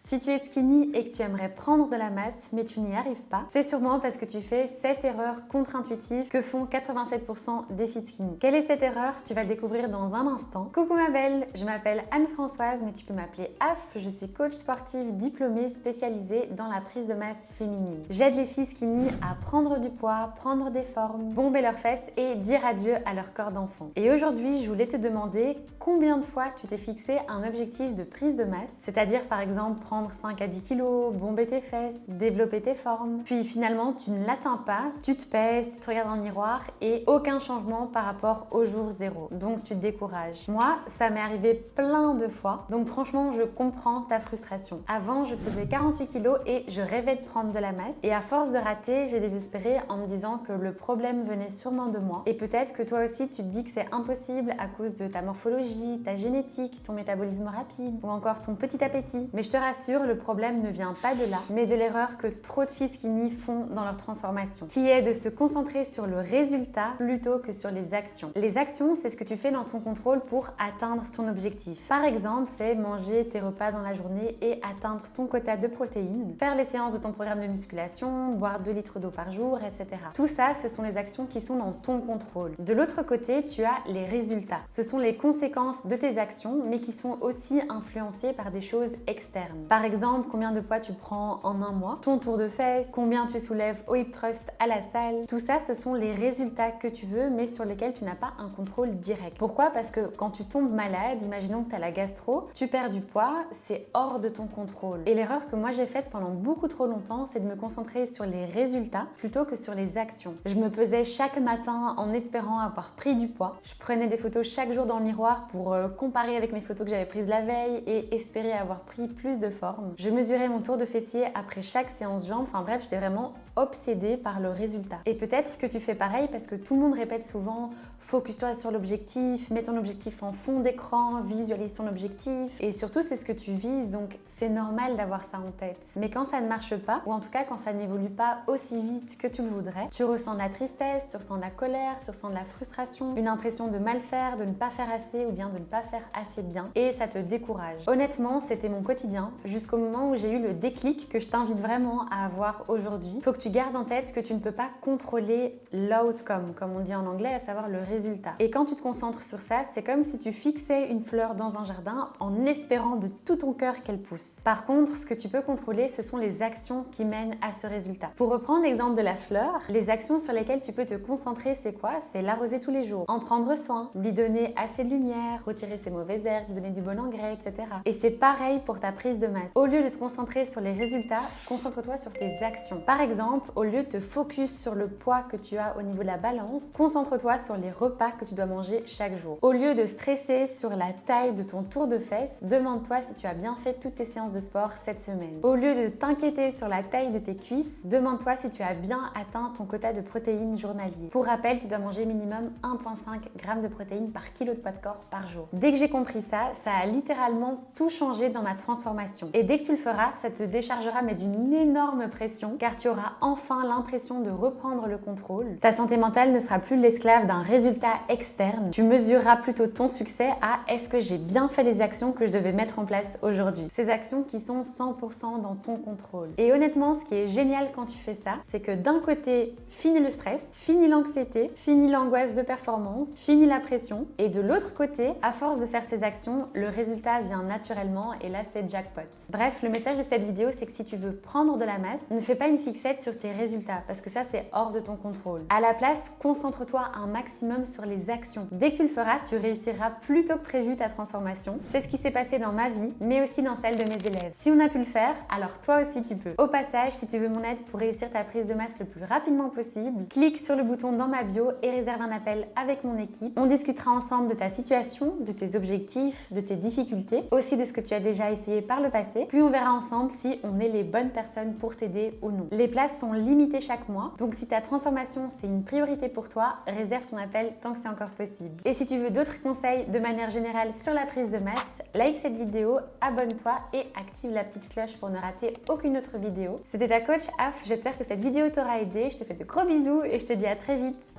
Si tu es skinny et que tu aimerais prendre de la masse mais tu n'y arrives pas, c'est sûrement parce que tu fais cette erreur contre-intuitive que font 87% des filles skinny. Quelle est cette erreur? Tu vas le découvrir dans un instant. Coucou ma belle, je m'appelle Anne-Françoise mais tu peux m'appeler AF. Je suis coach sportive diplômée spécialisée dans la prise de masse féminine. J'aide les filles skinny à prendre du poids, prendre des formes, bomber leurs fesses et dire adieu à leur corps d'enfant. Et aujourd'hui, je voulais te demander combien de fois tu t'es fixé un objectif de prise de masse, c'est-à-dire par exemple prendre 5 à 10 kilos, bomber tes fesses, développer tes formes, puis finalement tu ne l'atteins pas, tu te pèses, tu te regardes dans le miroir et aucun changement par rapport au jour zéro. Donc tu te décourages. Moi, ça m'est arrivé plein de fois, donc franchement, je comprends ta frustration. Avant, je pesais 48 kilos et je rêvais de prendre de la masse. Et à force de rater, j'ai désespéré en me disant que le problème venait sûrement de moi. Et peut-être que toi aussi, tu te dis que c'est impossible à cause de ta morphologie, ta génétique, ton métabolisme rapide ou encore ton petit appétit. Mais je te rassure, le problème ne vient pas de là, mais de l'erreur que trop de filles skinny font dans leur transformation, qui est de se concentrer sur le résultat plutôt que sur les actions. Les actions, c'est ce que tu fais dans ton contrôle pour atteindre ton objectif. Par exemple, c'est manger tes repas dans la journée et atteindre ton quota de protéines, faire les séances de ton programme de musculation, boire 2 litres d'eau par jour, etc. Tout ça, ce sont les actions qui sont dans ton contrôle. De l'autre côté, tu as les résultats. Ce sont les conséquences de tes actions, mais qui sont aussi influencées par des choses externes. Par exemple, combien de poids tu prends en un mois, ton tour de fesses, combien tu soulèves au hip thrust à la salle. Tout ça, ce sont les résultats que tu veux, mais sur lesquels tu n'as pas un contrôle direct. Pourquoi? Parce que quand tu tombes malade, imaginons que tu as la gastro, tu perds du poids, c'est hors de ton contrôle. Et l'erreur que moi j'ai faite pendant beaucoup trop longtemps, c'est de me concentrer sur les résultats plutôt que sur les actions. Je me pesais chaque matin en espérant avoir pris du poids. Je prenais des photos chaque jour dans le miroir pour comparer avec mes photos que j'avais prises la veille et espérer avoir pris plus de forme. Je mesurais mon tour de fessier après chaque séance jambes. Enfin bref, j'étais vraiment obsédée par le résultat. Et peut-être que tu fais pareil parce que tout le monde répète souvent « focus-toi sur l'objectif, mets ton objectif en fond d'écran, visualise ton objectif » et surtout c'est ce que tu vises, donc c'est normal d'avoir ça en tête. Mais quand ça ne marche pas, ou en tout cas quand ça n'évolue pas aussi vite que tu le voudrais, tu ressens de la tristesse, tu ressens de la colère, tu ressens de la frustration, une impression de mal faire, de ne pas faire assez ou bien de ne pas faire assez bien et ça te décourage. Honnêtement, c'était mon quotidien jusqu'au moment où j'ai eu le déclic que je t'invite vraiment à avoir aujourd'hui. Il faut que tu gardes en tête que tu ne peux pas contrôler l'outcome, comme on dit en anglais, à savoir le résultat. Et quand tu te concentres sur ça, c'est comme si tu fixais une fleur dans un jardin en espérant de tout ton cœur qu'elle pousse. Par contre, ce que tu peux contrôler, ce sont les actions qui mènent à ce résultat. Pour reprendre l'exemple de la fleur, les actions sur lesquelles tu peux te concentrer, c'est quoi? C'est l'arroser tous les jours, en prendre soin, lui donner assez de lumière, retirer ses mauvaises herbes, lui donner du bon engrais, etc. Et c'est pareil pour ta prise de masse. Au lieu de te concentrer sur les résultats, concentre-toi sur tes actions. Par exemple, au lieu de te focus sur le poids que tu as au niveau de la balance, concentre-toi sur les repas que tu dois manger chaque jour. Au lieu de stresser sur la taille de ton tour de fesses, demande-toi si tu as bien fait toutes tes séances de sport cette semaine. Au lieu de t'inquiéter sur la taille de tes cuisses, demande-toi si tu as bien atteint ton quota de protéines journalier. Pour rappel, tu dois manger minimum 1,5 g de protéines par kilo de poids de corps par jour. Dès que j'ai compris ça, ça a littéralement tout changé dans ma transformation. Et dès que tu le feras, ça te déchargera mais d'une énorme pression car tu auras enfin l'impression de reprendre le contrôle. Ta santé mentale ne sera plus l'esclave d'un résultat externe. Tu mesureras plutôt ton succès à est-ce que j'ai bien fait les actions que je devais mettre en place aujourd'hui. Ces actions qui sont 100% dans ton contrôle. Et honnêtement, ce qui est génial quand tu fais ça, c'est que d'un côté, fini le stress, fini l'anxiété, fini l'angoisse de performance, fini la pression. Et de l'autre côté, à force de faire ces actions, le résultat vient naturellement et là, c'est jackpot. Bref, le message de cette vidéo, c'est que si tu veux prendre de la masse, ne fais pas une fixette sur tes résultats parce que ça, c'est hors de ton contrôle. À la place, concentre-toi un maximum sur les actions. Dès que tu le feras, tu réussiras plus tôt que prévu ta transformation. C'est ce qui s'est passé dans ma vie, mais aussi dans celle de mes élèves. Si on a pu le faire, alors toi aussi tu peux. Au passage, si tu veux mon aide pour réussir ta prise de masse le plus rapidement possible, clique sur le bouton dans ma bio et réserve un appel avec mon équipe. On discutera ensemble de ta situation, de tes objectifs, de tes difficultés, aussi de ce que tu as déjà essayé par le passé. Puis on verra ensemble si on est les bonnes personnes pour t'aider ou non. Les places sont limitées chaque mois, donc si ta transformation c'est une priorité pour toi, réserve ton appel tant que c'est encore possible. Et si tu veux d'autres conseils de manière générale sur la prise de masse, like cette vidéo, abonne-toi et active la petite cloche pour ne rater aucune autre vidéo. C'était ta coach AF, j'espère que cette vidéo t'aura aidé, je te fais de gros bisous et je te dis à très vite.